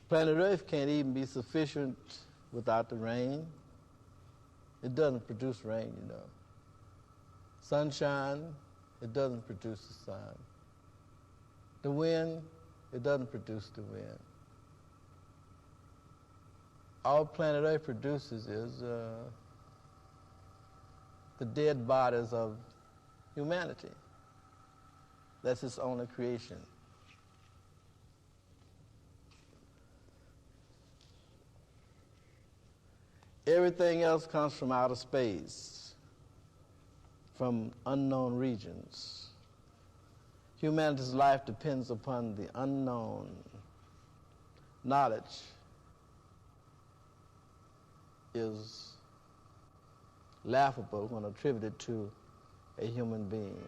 Planet Earth can't even be sufficient without the rain. It doesn't produce rain, you know. Sunshine, it doesn't produce the sun. The wind, it doesn't produce the wind. All planet Earth produces is the dead bodies of humanity. That's its only creation. Everything else comes from outer space, from unknown regions. Humanity's life depends upon the unknown. Knowledge is laughable when attributed to a human being.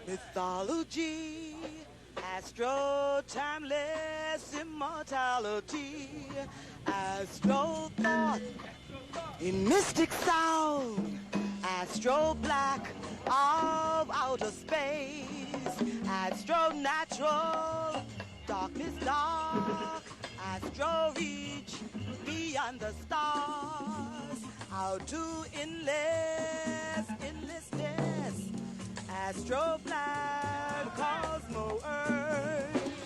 Mythology, astro timeless immortality, astro thought in mystic sound, astro black of outer space, astro natural, darkness dark, astro reach beyond the stars, how to endlessness, astro black, cosmo earth.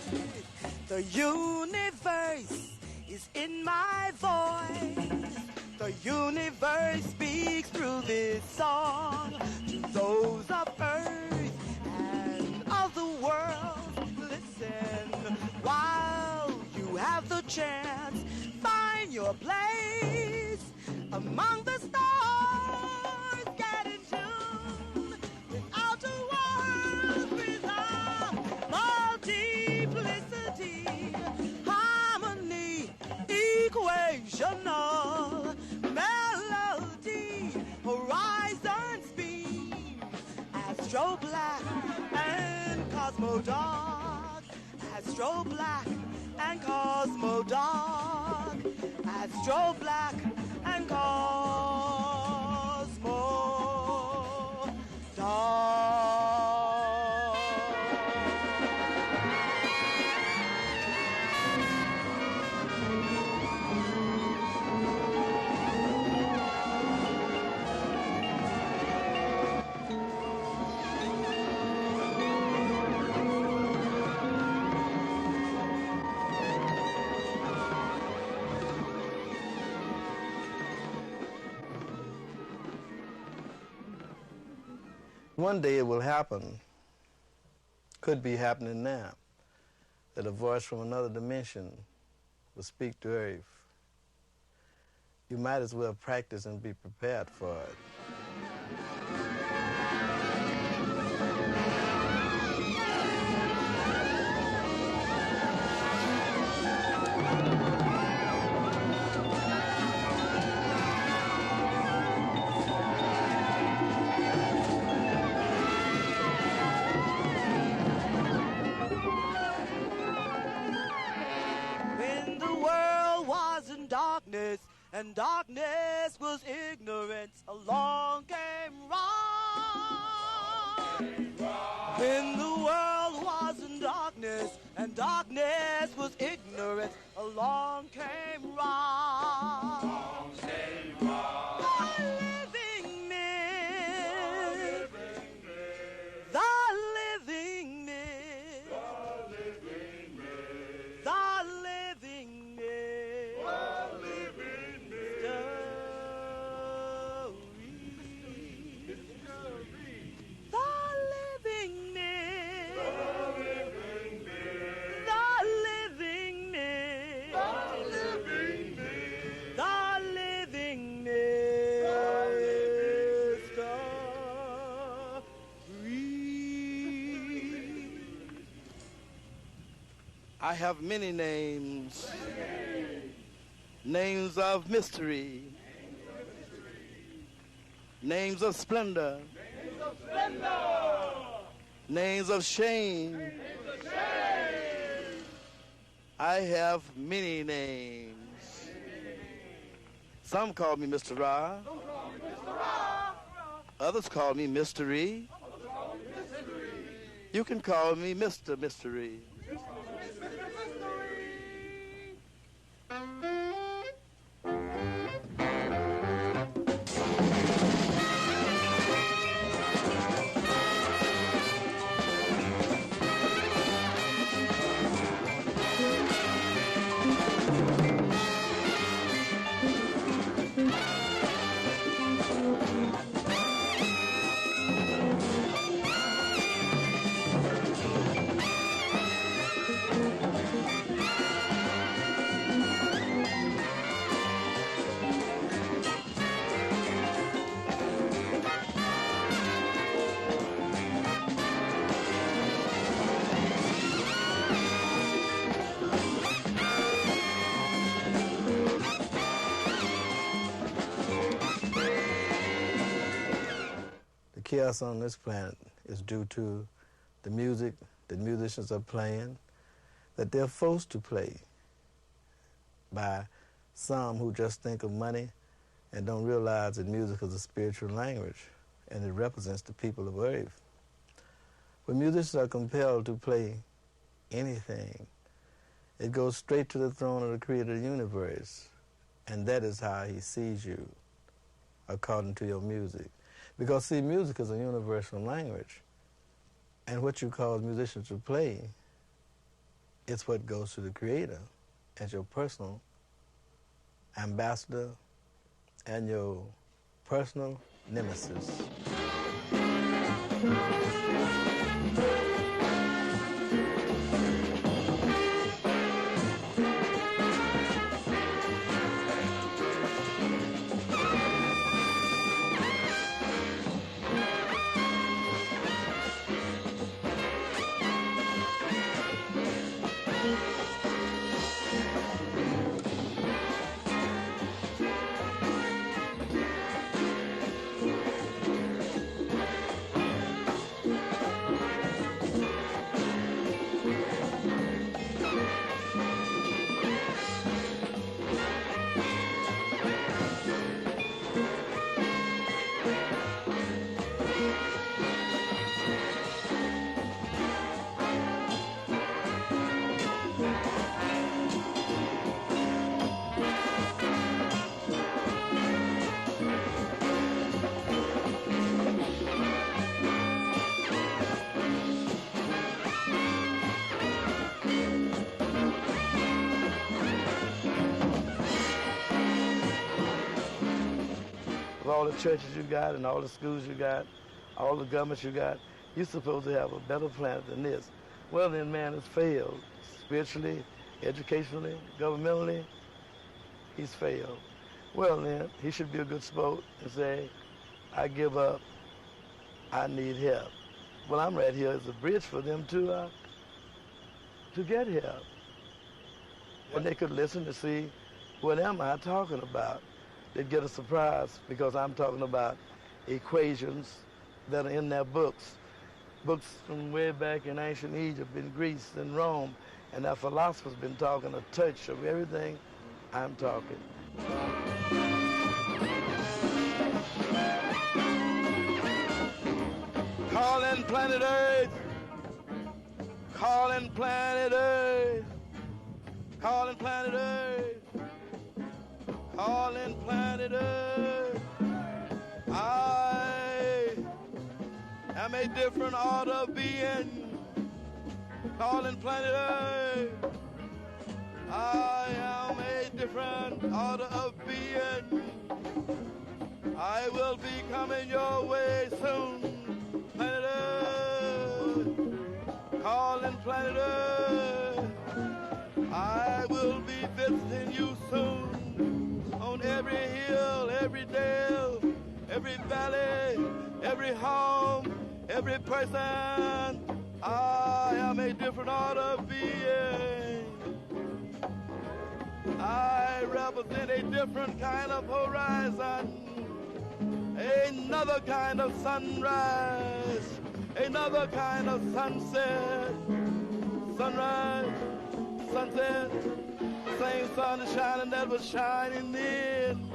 The universe is in my voice. The universe speaks through this song to those of earth and of the world. Listen while you have the chance. Find your place among the stars. Get in tune with outer worlds. Breathe out multiplicity, harmony, equational melody, horizon speed, astro black and cosmo dark, astro black and cosmo dark, astro black and cosmo dark. One day it will happen, could be happening now, that a voice from another dimension will speak to Earth. You might as well practice and be prepared for it. Darkness, and darkness was ignorance. Along came Ra. When the world was in darkness, and darkness was ignorance. Along came Ra. Along came Ra. The living myth. The living myth. The living myth. The living myth. I have many names. Names of mystery. Names of splendor. Names of shame. I have many names. Some call me Mr. Ra. Others call me Mystery. You can call me Mr. Mystery. The chaos on this planet is due to the music that musicians are playing, that they're forced to play by some who just think of money and don't realize that music is a spiritual language and it represents the people of Earth. When musicians are compelled to play anything, it goes straight to the throne of the Creator of the universe, and that is how he sees you, according to your music. Because, see, music is a universal language, and what you cause musicians to play, it's what goes to the Creator as your personal ambassador and your personal nemesis. All the churches you got and all the schools you got, all the governments you got, you're supposed to have a better planet than this. Well, then man has failed. Spiritually, educationally, governmentally, he's failed. Well, then he should be a good sport and say, I give up, I need help. Well, I'm right here as a bridge for them to get help. And they could listen to see, what am I talking about? They'd get a surprise because I'm talking about equations that are in their books. Books from way back in ancient Egypt, in Greece, and Rome, and our philosophers been talking a touch of everything I'm talking. Calling planet Earth, calling planet Earth, calling planet Earth. Calling planet Earth, I am a different order of being. Calling planet Earth, I am a different order of being. I will be coming your way soon, planet Earth. Calling planet Earth, I will be visiting you soon. On every hill, every dale, every valley, every home, every person, I am a different order of being. represent a different kind of horizon, another kind of sunrise, another kind of sunset, sunrise, sunset, same sun is shining that was shining then.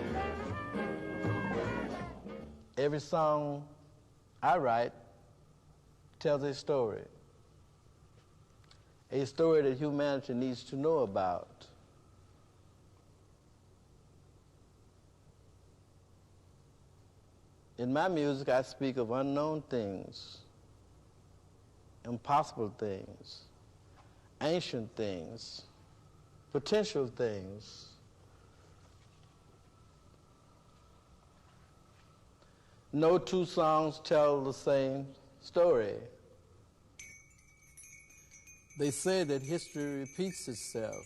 Every song I write tells a story that humanity needs to know about. In my music, I speak of unknown things, impossible things, ancient things, potential things. No two songs tell the same story. They say that history repeats itself,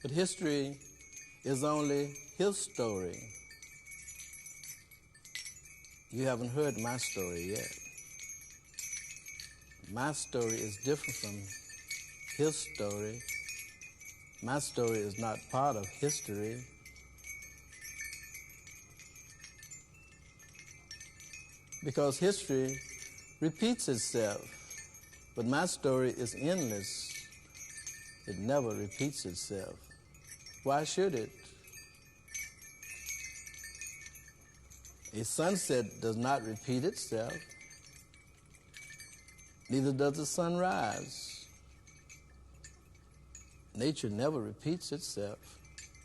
but history is only his story. You haven't heard my story yet. My story is different from his story. My story is not part of history. Because history repeats itself, but my story is endless. It never repeats itself. Why should it? A sunset does not repeat itself. Neither does the sunrise. Nature never repeats itself.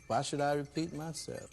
Why should I repeat myself?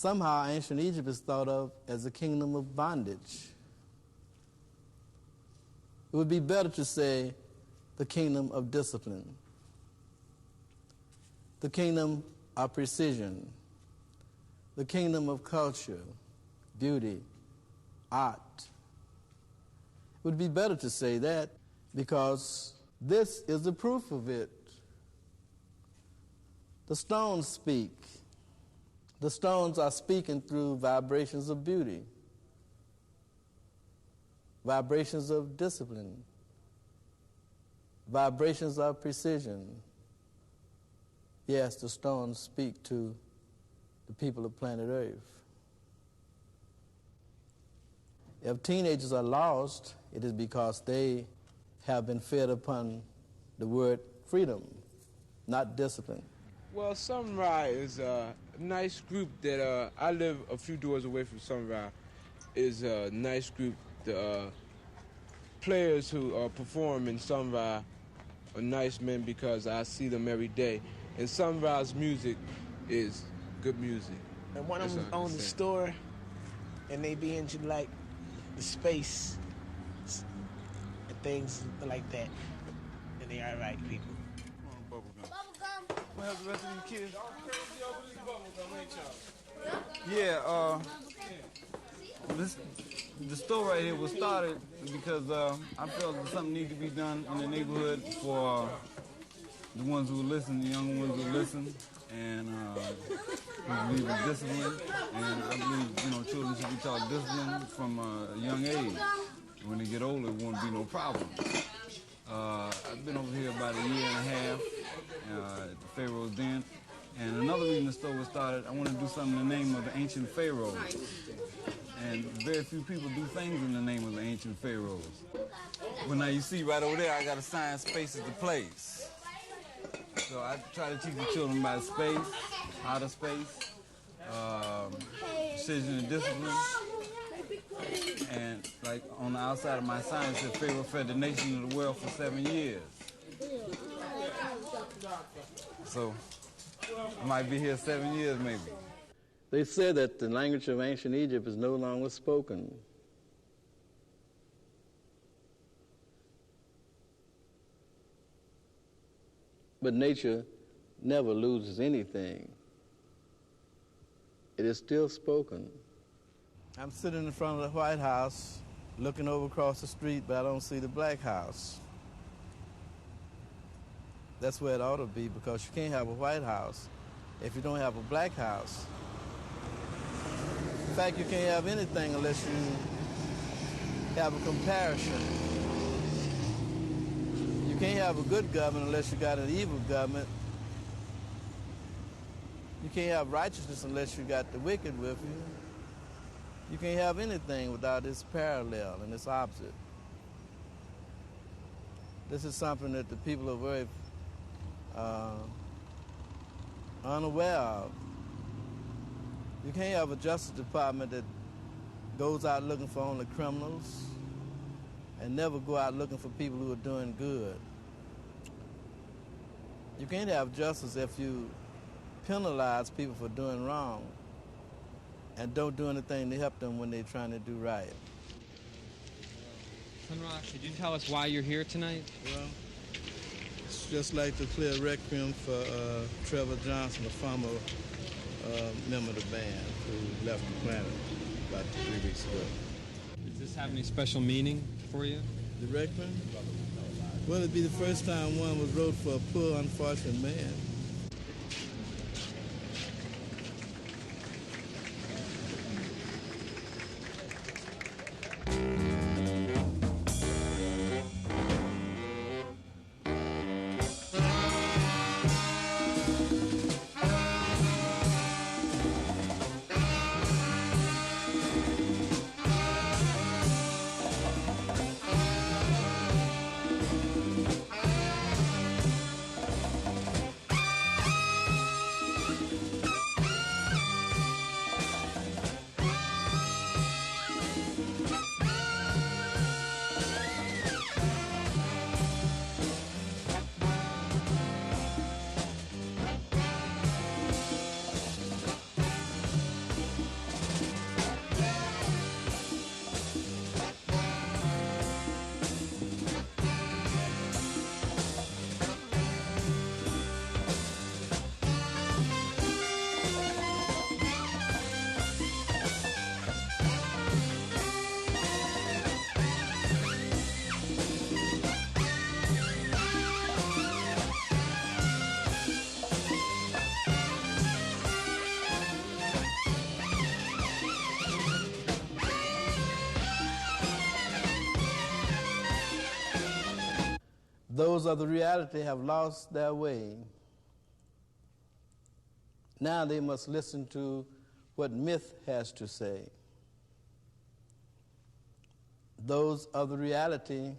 Somehow ancient Egypt is thought of as a kingdom of bondage. It would be better to say the kingdom of discipline, the kingdom of precision, the kingdom of culture, beauty, art. It would be better to say that because this is the proof of it. The stones speak. The stones are speaking through vibrations of beauty, vibrations of discipline, vibrations of precision. Yes, the stones speak to the people of planet Earth. If teenagers are lost, it is because they have been fed upon the word freedom, not discipline. Well, Sunrise is a nice group that I live a few doors away from Sunrise. Is a nice group. The players who perform in Sunrise are nice men because I see them every day. And Sunrise music is good music. And one of them own the store, and they be into like the space and things like that. And they are right people. What happened to the rest of these kids? Yeah, the store right here was started because I felt that something needed to be done in the neighborhood for the ones who listen, the young ones who listen, and who believe in discipline. And I believe, children should be taught discipline from a young age. When they get older, it won't be no problem. I've been over here about a year and a half at the Pharaoh's Den. And another reason the store was started, I want to do something in the name of the ancient pharaohs. And very few people do things in the name of the ancient pharaohs. Well, now you see right over there, I got assigned spaces to place. So I try to teach the children about space, outer space, precision and discipline. And like on the outside of my sign, it says Pharaoh fed the nation of the world for 7 years. So I might be here 7 years maybe. They said that the language of ancient Egypt is no longer spoken. But nature never loses anything. It is still spoken. I'm sitting in front of the White House, looking over across the street, but I don't see the Black House. That's where it ought to be, because you can't have a White House if you don't have a Black House. In fact, you can't have anything unless you have a comparison. You can't have a good government unless you got an evil government. You can't have righteousness unless you got the wicked with you. You can't have anything without this parallel and this opposite. This is something that the people of Earth are unaware of. You can't have a Justice Department that goes out looking for only criminals and never go out looking for people who are doing good. You can't have justice if you penalize people for doing wrong and don't do anything to help them when they're trying to do right. Sunrise, could you tell us why you're here tonight? Well, it's just like to play a requiem for Trevor Johnson, a former member of the band who left the planet about 3 weeks ago. Does this have any special meaning for you? The requiem? Well, it'd be the first time one was wrote for a poor, unfortunate man. Those of the reality have lost their way. Now they must listen to what myth has to say. Those of the reality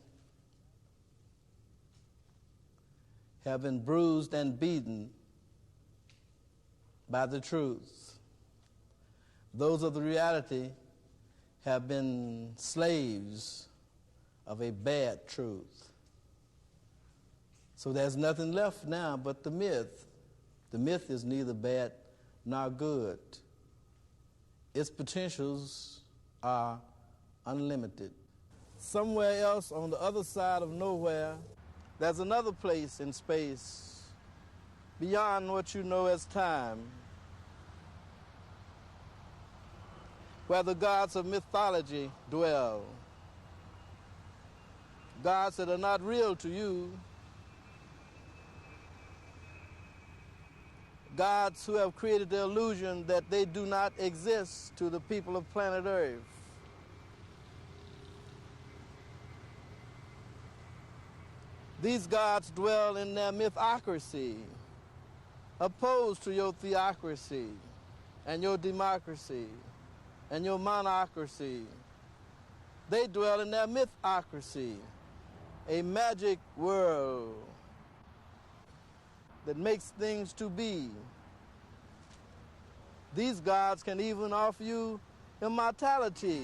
have been bruised and beaten by the truth. Those of the reality have been slaves of a bad truth. So there's nothing left now but the myth. The myth is neither bad nor good. Its potentials are unlimited. Somewhere else on the other side of nowhere, there's another place in space beyond what you know as time, where the gods of mythology dwell. Gods that are not real to you. Gods who have created the illusion that they do not exist to the people of planet Earth. These gods dwell in their mythocracy, opposed to your theocracy and your democracy and your monocracy. They dwell in their mythocracy, a magic world that makes things to be. These gods can even offer you immortality.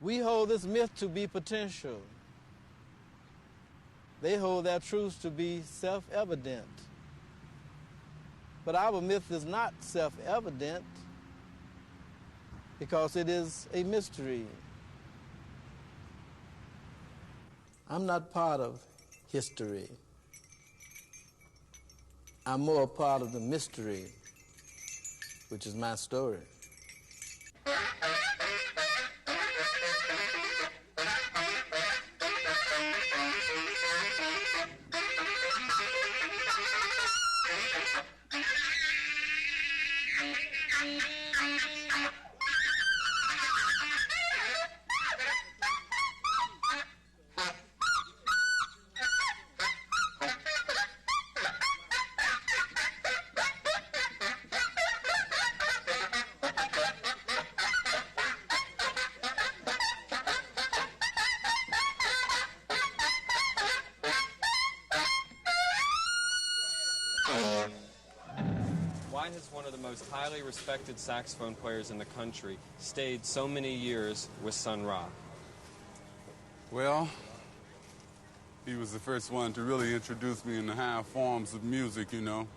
We hold this myth to be potential. They hold their truths to be self-evident. But our myth is not self-evident because it is a mystery. I'm not part of history. I'm more a part of the mystery, which is my story. Why has one of the most highly respected saxophone players in the country stayed so many years with Sun Ra? Well, he was the first one to really introduce me in the higher forms of music, you know,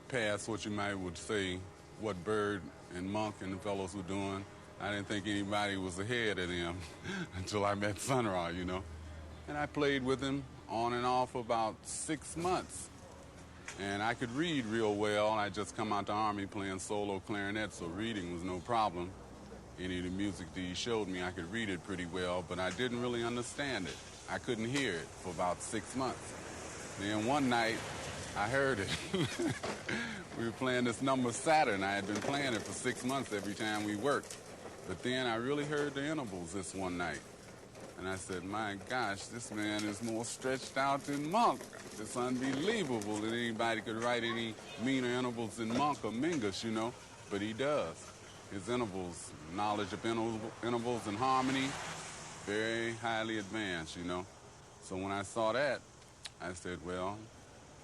past what you might would say, what Bird and Monk and the fellows were doing. I didn't think anybody was ahead of them until I met Sun Ra, you know. And I played with him on and off for about 6 months. And I could read real well. I just come out the Army playing solo clarinet, so reading was no problem. any of the music that he showed me. I could read it pretty well, but I didn't really understand it. I couldn't hear it for about 6 months. Then one night, I heard it. We were playing this number Saturn. I had been playing it for 6 months every time we worked. But then I really heard the intervals this one night. And I said, my gosh, this man is more stretched out than Monk. It's unbelievable that anybody could write any meaner intervals than Monk or Mingus, you know. But he does. His intervals, knowledge of intervals and harmony, very highly advanced, you know. So when I saw that, I said, well,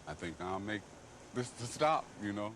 I think I'll make this to stop, you know.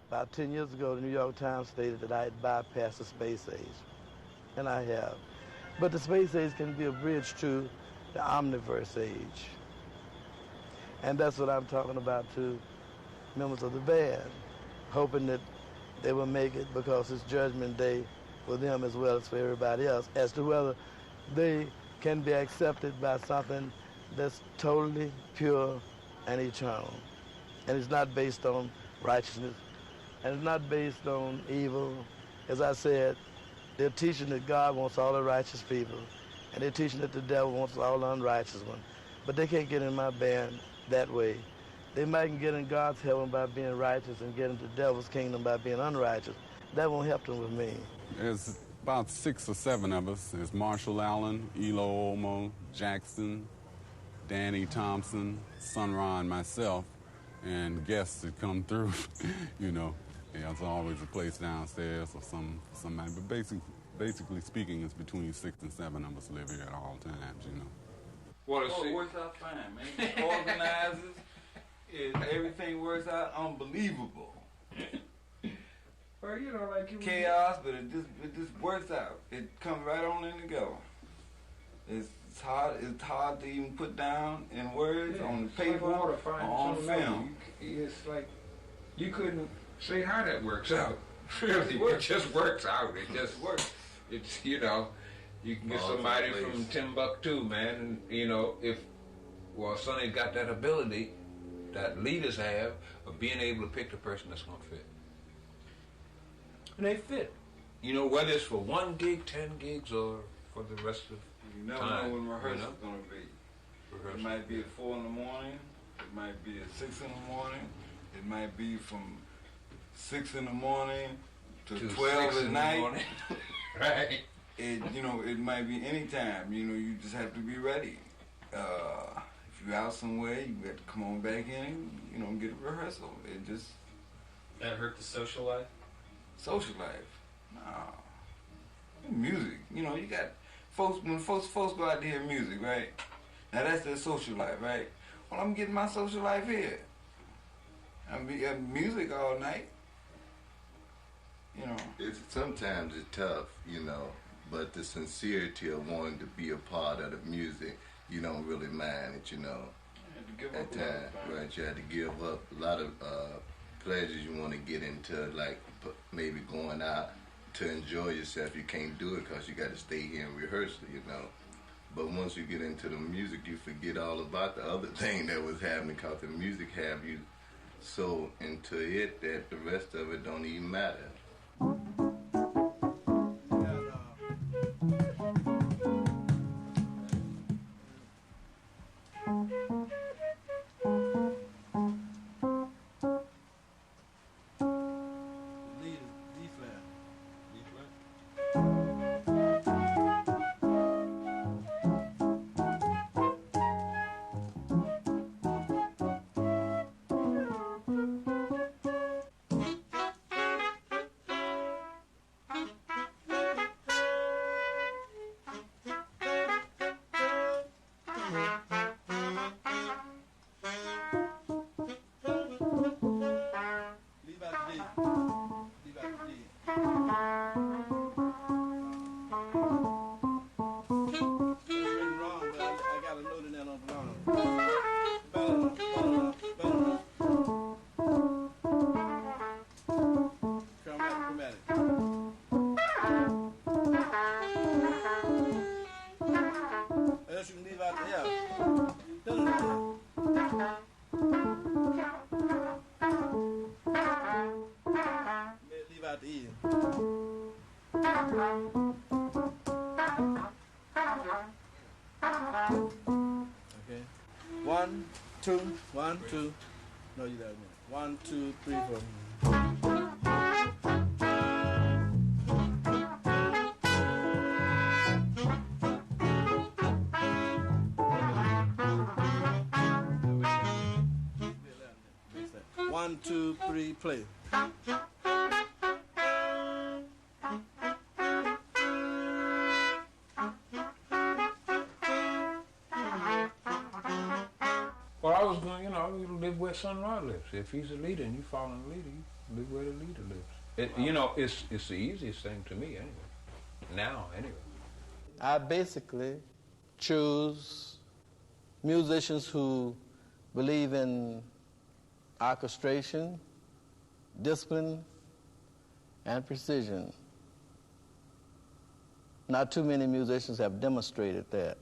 About 10 years ago, the New York Times stated that I had bypassed the space age, and I have. But the space age can be a bridge to the omniverse age. And that's what I'm talking about to members of the band, hoping that they will make it because it's Judgment Day for them as well as for everybody else, as to whether they can be accepted by something that's totally pure and eternal. And it's not based on righteousness, and it's not based on evil. As I said, they're teaching that God wants all the righteous people, and they're teaching that the devil wants all the unrighteous ones. But they can't get in my band that way. They might get in God's heaven by being righteous and get into the devil's kingdom by being unrighteous. That won't help them with me. There's about 6 or 7 of us. There's Marshall Allen, Elo Olmo, Jackson, Danny Thompson, Sun Ra, and myself, and guests that come through, you know. Yeah, there's always a place downstairs or somebody. But basically speaking, it's between 6 and 7 of us live here at all times, you know. What a works out fine, man. Organizers, everything works out unbelievable. Well, you know, like you Chaos, but it just works out. It comes right on in together. It's hard to even put down in words on the paper or on film. It's like you couldn't say how that works out. Really, it just works out. It just works. It's, you know, you can get somebody from Timbuktu, man, and you know, Sonny got that ability that leaders have of being able to pick the person that's going to fit. And they fit. You know, whether it's for 1 gig, 10 gigs, or for the rest of you never time, know when rehearsal's going to be. It might be at 4 in the morning. It might be at 6 in the morning. It might be from 6 in the morning to 12 at night. Right. It might be any time. You know, you just have to be ready. If you're out somewhere, you got to come on back in, you know, get a rehearsal. It just... That hurt the social life? Social life? No. Music. You know, you got folks, when folks go out to hear music, right? Now that's their social life, right? Well, I'm getting my social life here. I'm having music all night. You know. Sometimes it's tough, you know, but the sincerity of wanting to be a part of the music, you don't really mind it, you know. At times, right? You had to give up a lot of pleasures you want to get into, like maybe going out to enjoy yourself. You can't do it because you got to stay here and rehearse, you know. But once you get into the music, you forget all about the other thing that was happening because the music have you so into it that the rest of it don't even matter. Okay. 1, 2, 1, 2. No, you got a minute. 1, 2, 3, 4. One, two, three, play. Well, I was going, you know, you live where Sun Ra lives. If he's a leader and you follow the leader, you live where the leader lives. You know, it's the easiest thing to me anyway. Now, anyway. I basically choose musicians who believe in orchestration, discipline, and precision. Not too many musicians have demonstrated that.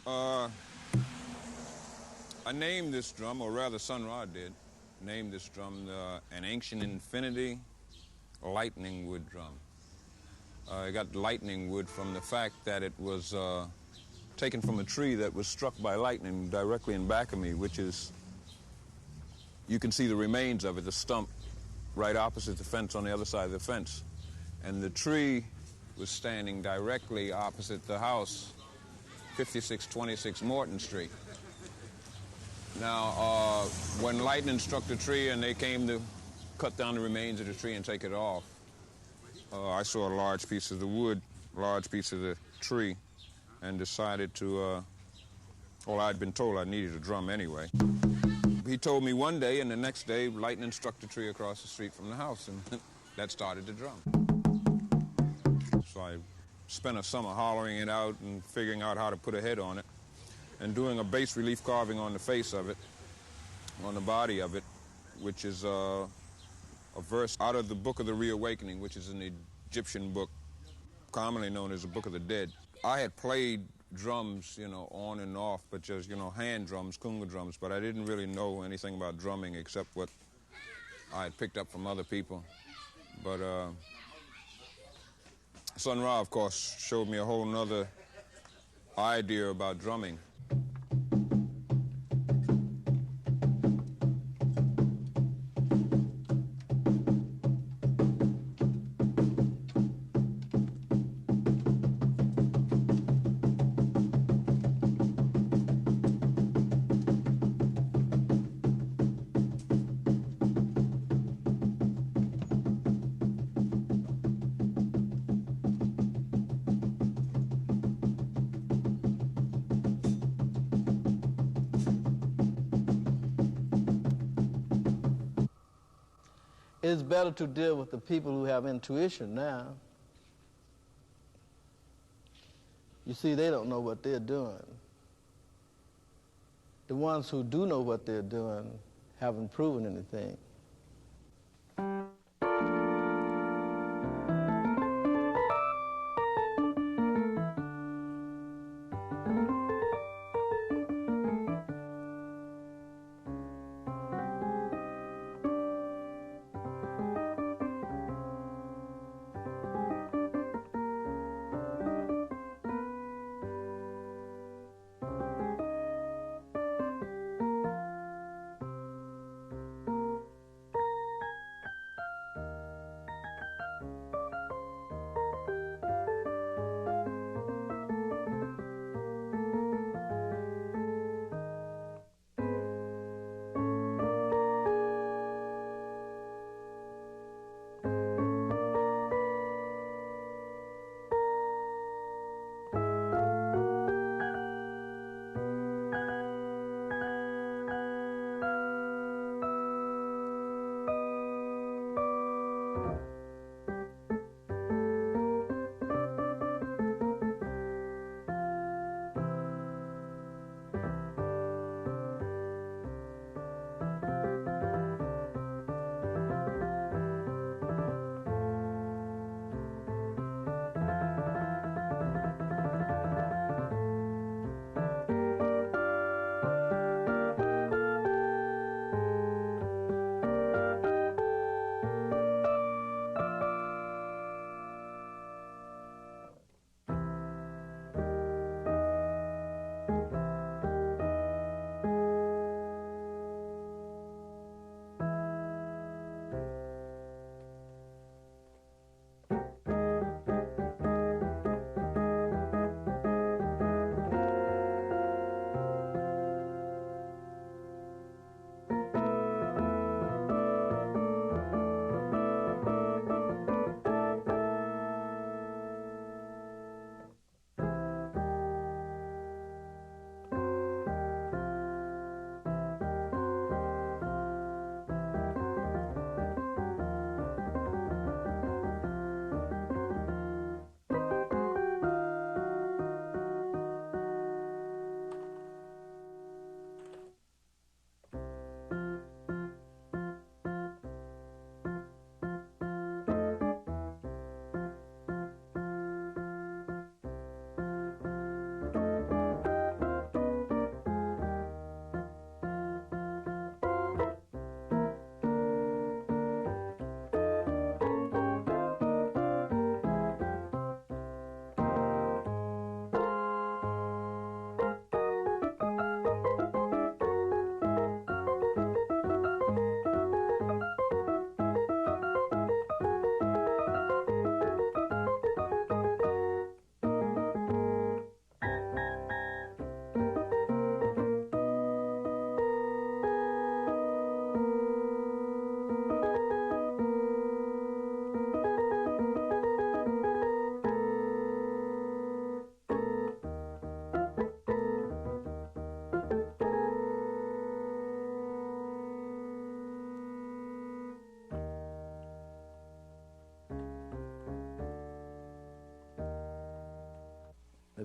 I named this drum, or rather Sun Ra did, named this drum an Ancient Infinity Lightning Wood drum. I got lightning wood from the fact that it was taken from a tree that was struck by lightning directly in back of me, which is, you can see the remains of it, the stump right opposite the fence on the other side of the fence. And the tree was standing directly opposite the house, 5626 Morton Street. Now, when lightning struck the tree and they came to cut down the remains of the tree and take it off, I saw a large piece of the wood, large piece of the tree, and decided to, well, I'd been told I needed a drum anyway. He told me one day, and the next day, lightning struck the tree across the street from the house, and that started the drum. So I spent a summer hollowing it out and figuring out how to put a head on it, and doing a bas relief carving on the face of it, on the body of it, which is a verse out of the Book of the Reawakening, which is an Egyptian book, commonly known as the Book of the Dead. I had played drums, you know, on and off, but just, you know, hand drums, kunga drums, but I didn't really know anything about drumming except what I had picked up from other people. But Sun Ra, of course, showed me a whole nother idea about drumming. It's better to deal with the people who have intuition now. You see, they don't know what they're doing. The ones who do know what they're doing haven't proven anything.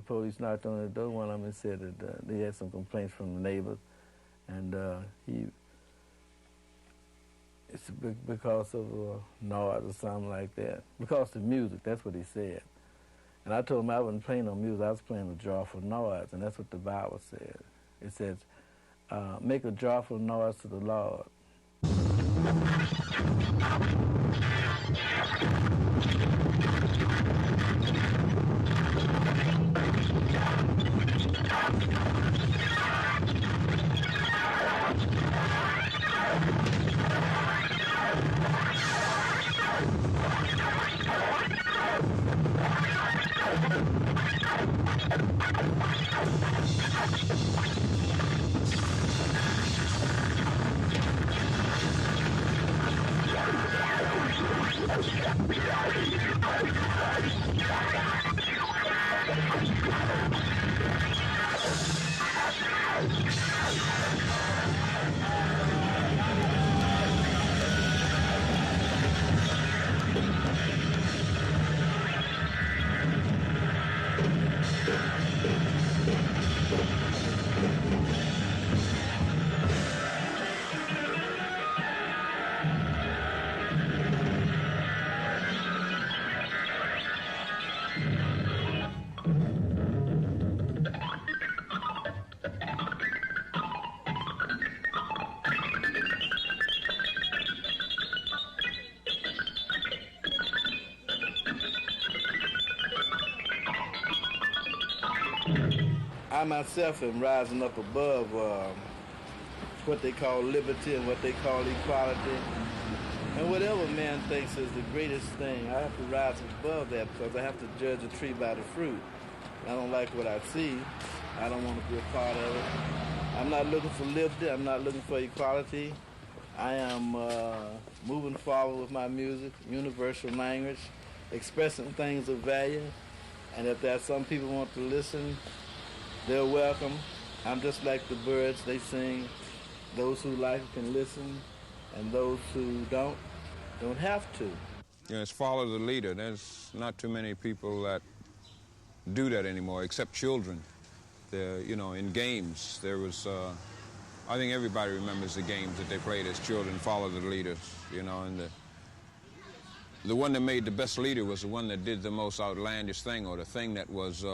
police knocked on the door, one of them said that they had some complaints from the neighbors, and it's because of noise or something like that. Because of music, that's what he said. And I told him I wasn't playing no music, I was playing a joyful noise, and that's what the Bible said. It says, make a joyful noise to the Lord. I myself am rising up above what they call liberty and what they call equality. And whatever man thinks is the greatest thing, I have to rise above that because I have to judge a tree by the fruit. I don't like what I see. I don't want to be a part of it. I'm not looking for liberty. I'm not looking for equality. I am moving forward with my music, universal language, expressing things of value. And if there's some people who want to listen, they're welcome. I'm just like the birds, they sing. Those who like can listen, and those who don't have to. Yeah, it's follow the leader. There's not too many people that do that anymore, except children. They're, you know, in games, there was, I think everybody remembers the games that they played as children, follow the leaders, you know, and the one that made the best leader was the one that did the most outlandish thing, or the thing that was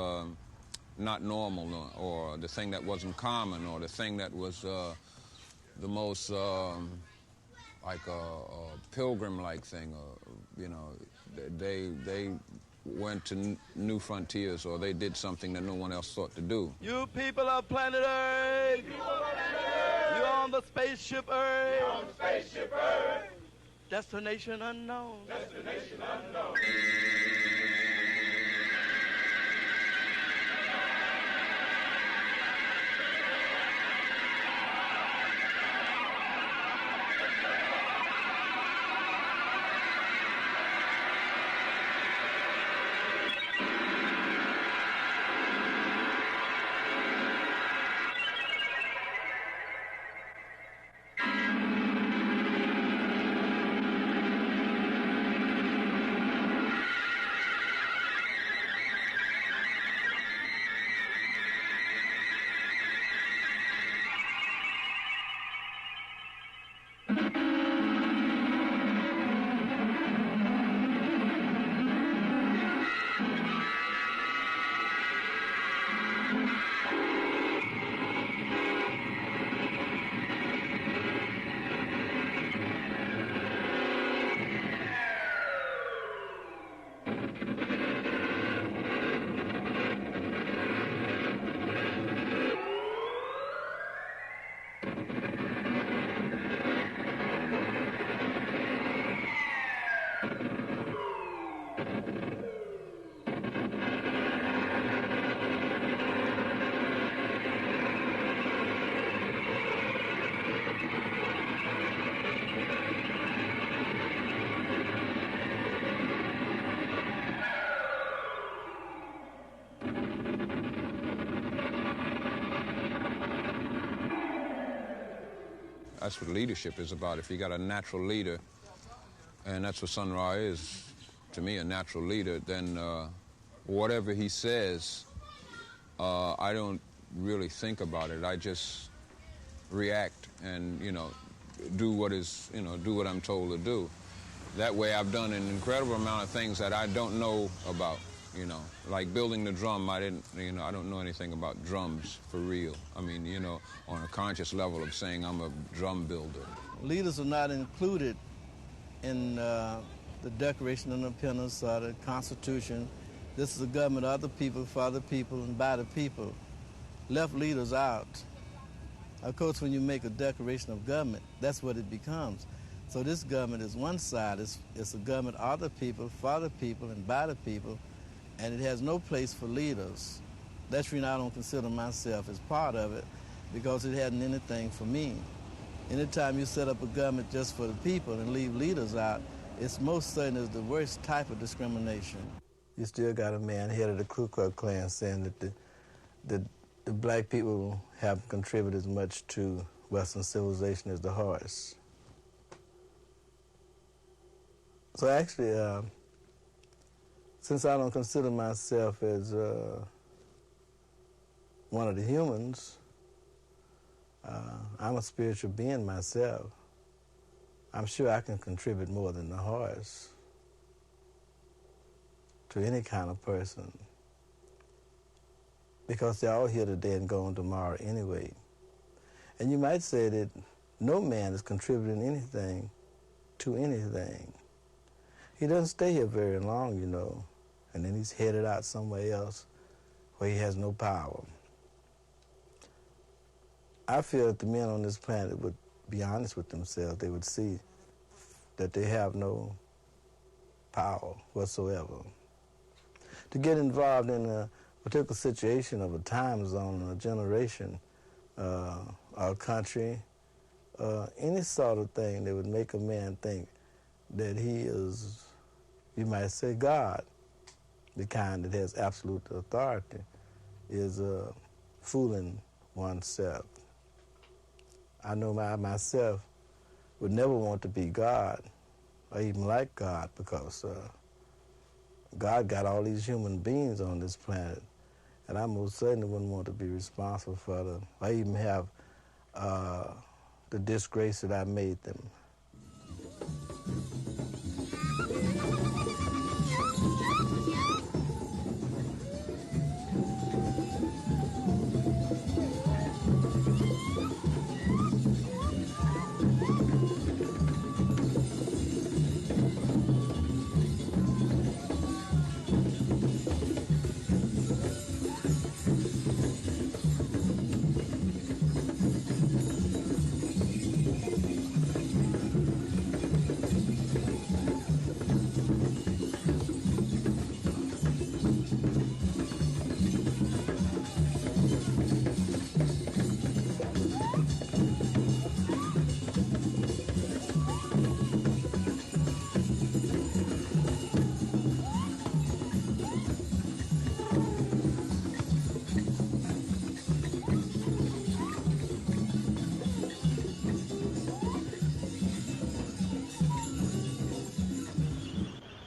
not normal, or the thing that wasn't common, or the thing that was the most like a pilgrim-like thing, you know. They went to new frontiers, or they did something that no one else thought to do. You people of planet Earth, you're on the spaceship Earth. You're on the spaceship Earth. Destination unknown. Destination unknown. That's what leadership is about. If you got a natural leader, and that's what Sun Ra is, to me, a natural leader, then whatever he says I don't really think about it. I just react and, do what I'm told to do. That way I've done an incredible amount of things that I don't know about, like building the drum. I don't know anything about drums for real. I mean, on a conscious level of saying I'm a drum builder. Leaders are not included in the Declaration of Independence or the Constitution. This is a government of the people, for the people, and by the people. Left leaders out. Of course, when you make a declaration of government, that's what it becomes. So this government is one side. It's a government of the people, for the people, and by the people, and it has no place for leaders. That's the reason I don't consider myself as part of it, because it hadn't anything for me. Anytime you set up a government just for the people and leave leaders out, it's most certain is the worst type of discrimination. You still got a man head of the Ku Klux Klan saying that the black people have contributed as much to Western civilization as the horse. So actually, since I don't consider myself as one of the humans, I'm a spiritual being myself. I'm sure I can contribute more than the horse to any kind of person, because they're all here today and gone tomorrow anyway. And you might say that no man is contributing anything to anything. He doesn't stay here very long, and then he's headed out somewhere else where he has no power. I feel that the men on this planet would be honest with themselves. They would see that they have no power whatsoever. To get involved in a particular situation of a time zone, a generation, a country, any sort of thing that would make a man think that he is, you might say, God, the kind that has absolute authority, is fooling oneself. I know I myself would never want to be God or even like God, because God got all these human beings on this planet, and I most certainly wouldn't want to be responsible for them or even have the disgrace that I made them.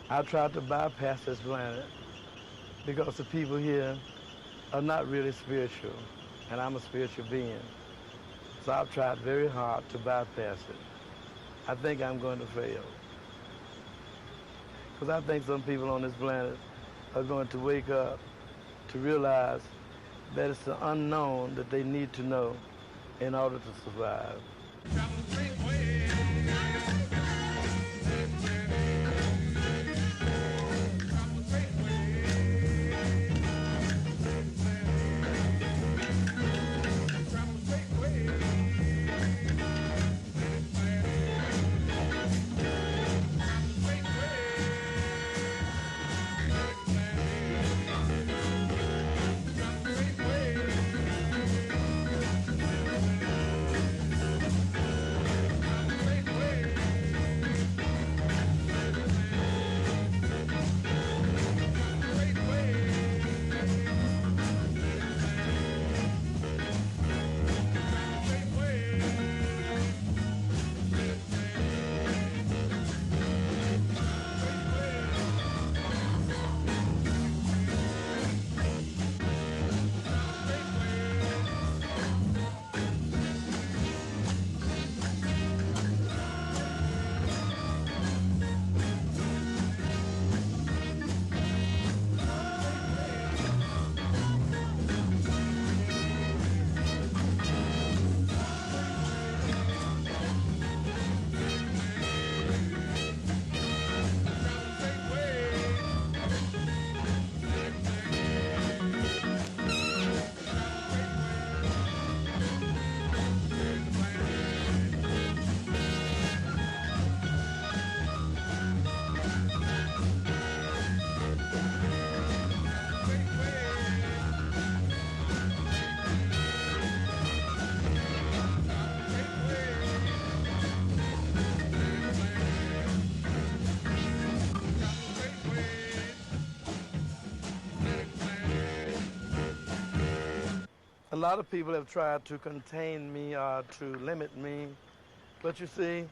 I tried to bypass this planet because the people here are not really spiritual, and I'm a spiritual being. So I've tried very hard to bypass it. I think I'm going to fail, because I think some people on this planet are going to wake up to realize that it's the unknown that they need to know in order to survive. A lot of people have tried to contain me or to limit me, but you see,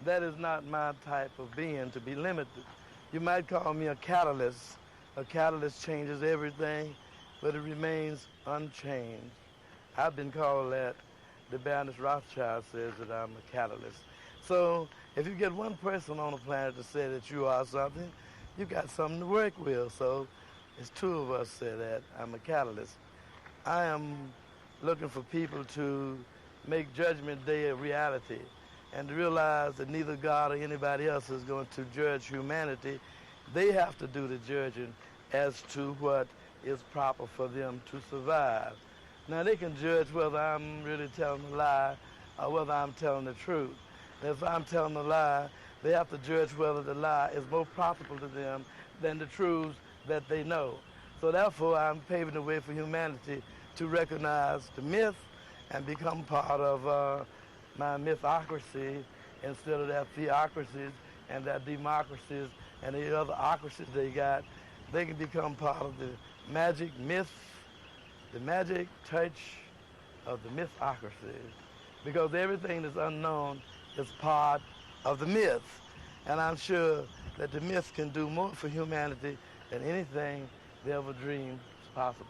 that is not my type of being, to be limited. You might call me a catalyst. A catalyst changes everything, but it remains unchanged. I've been called that. The Baroness Rothschild says that I'm a catalyst. So if you get one person on the planet to say that you are something, you got something to work with. So it's two of us say that I'm a catalyst. I am looking for people to make Judgment Day a reality and to realize that neither God or anybody else is going to judge humanity. They have to do the judging as to what is proper for them to survive. Now, they can judge whether I'm really telling a lie or whether I'm telling the truth. And if I'm telling a lie, they have to judge whether the lie is more profitable to them than the truths that they know. So therefore, I'm paving the way for humanity to recognize the myth and become part of my mythocracy instead of their theocracies and their democracies and the other ocracies they got. They can become part of the magic myth, the magic touch of the mythocracy, because everything that's unknown is part of the myth. And I'm sure that the myth can do more for humanity than anything they ever dreamed is possible.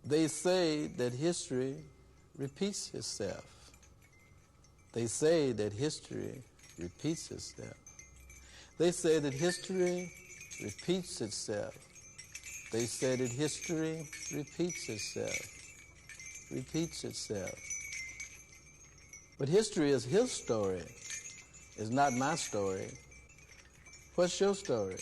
They say that history repeats itself. They say that history repeats itself. They say that history repeats itself. They say that history repeats itself. Repeats itself. But history is his story. It's not my story. What's your story?